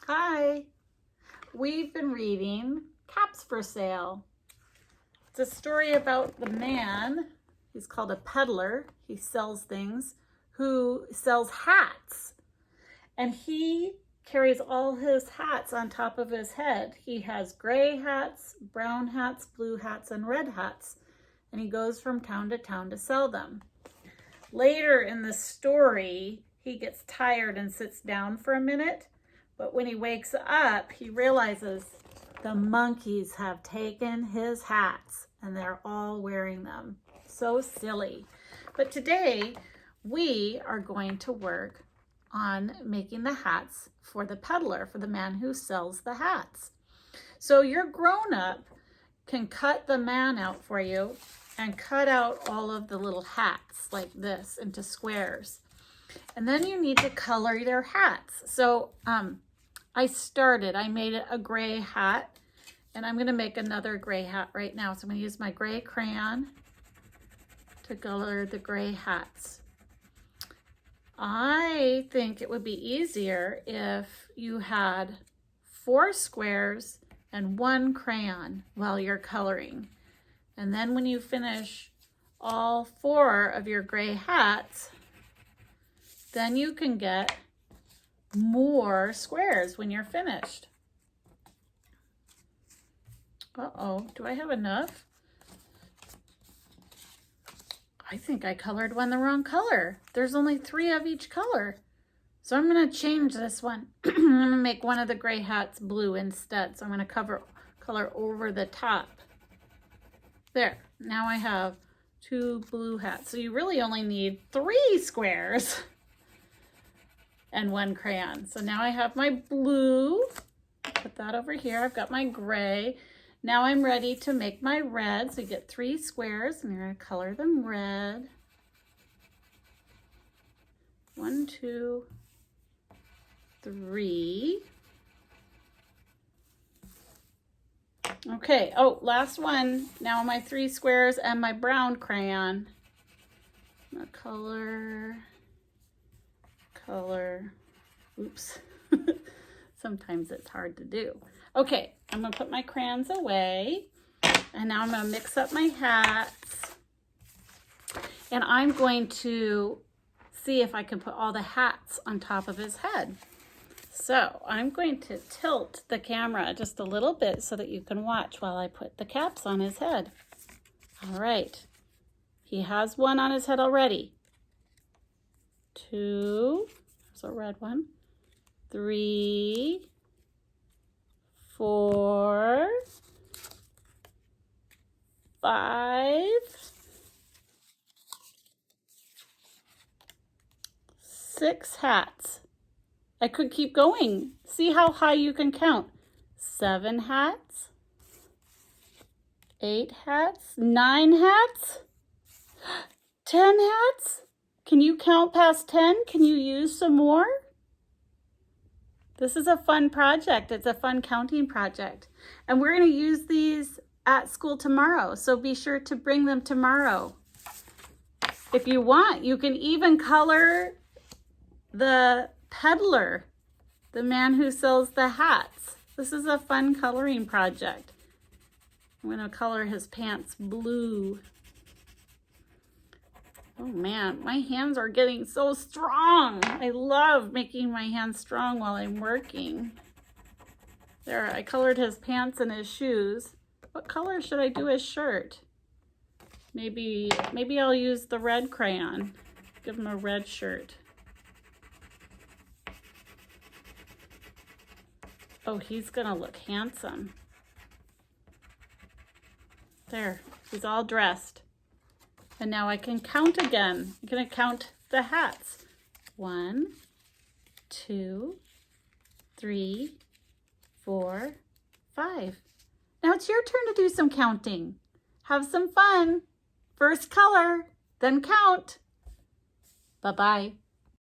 Hi, we've been reading Caps for Sale. It's a story about the man, he's called a peddler, he sells things, who sells hats. And he carries all his hats on top of his head. He has gray hats, brown hats, blue hats, and red hats. And he goes from town to sell them. Later in the story, he gets tired and sits down for a minute. But when he wakes up, he realizes the monkeys have taken his hats and they're all wearing them. So silly. But today we are going to work on making the hats for the peddler, for the man who sells the hats. So your grown-up can cut the man out for you and cut out all of the little hats like this into squares. And then you need to color their hats. So I made a gray hat, and I'm gonna make another gray hat right now. So I'm gonna use my gray crayon to color the gray hats. I think it would be easier if you had 4 squares and 1 crayon while you're coloring. And then when you finish all 4 of your gray hats, then you can get more squares when you're finished. Uh-oh, do I have enough? I think I colored one the wrong color. There's only 3 of each color. So I'm gonna change this one. I'm gonna make one of the gray hats blue instead. So I'm gonna color over the top. There, now I have 2 blue hats. So you really only need 3 squares and 1 crayon. So now I have my blue. Put that over here. I've got my gray. Now I'm ready to make my red. So you get 3 squares and you're gonna color them red. 1, 2, 3. Okay, oh, last one. Now my 3 squares and my brown crayon. I'm gonna color, oops. Sometimes it's hard to do. Okay, I'm gonna put my crayons away, and now I'm gonna mix up my hats, and I'm going to see if I can put all the hats on top of his head. So I'm going to tilt the camera just a little bit so that you can watch while I put the caps on his head. All right, he has 1 on his head already. 2, there's a red one. 3, 4, 5, 6 hats. I could keep going. See how high you can count. 7 hats, 8 hats, 9 hats, 10 hats. Can you count past 10? Can you use some more? This is a fun project. It's a fun counting project. And we're going to use these at school tomorrow. So be sure to bring them tomorrow. If you want, you can even color the peddler, the man who sells the hats. This is a fun coloring project. I'm going to color his pants blue. Oh man, my hands are getting so strong. I love making my hands strong while I'm working. There, I colored his pants and his shoes. What color should I do his shirt? Maybe I'll use the red crayon. Give him a red shirt. Oh, he's gonna look handsome. There, he's all dressed. And now I can count again. I'm gonna count the hats. 1, 2, 3, 4, 5. Now it's your turn to do some counting. Have some fun. First color, then count. Bye-bye.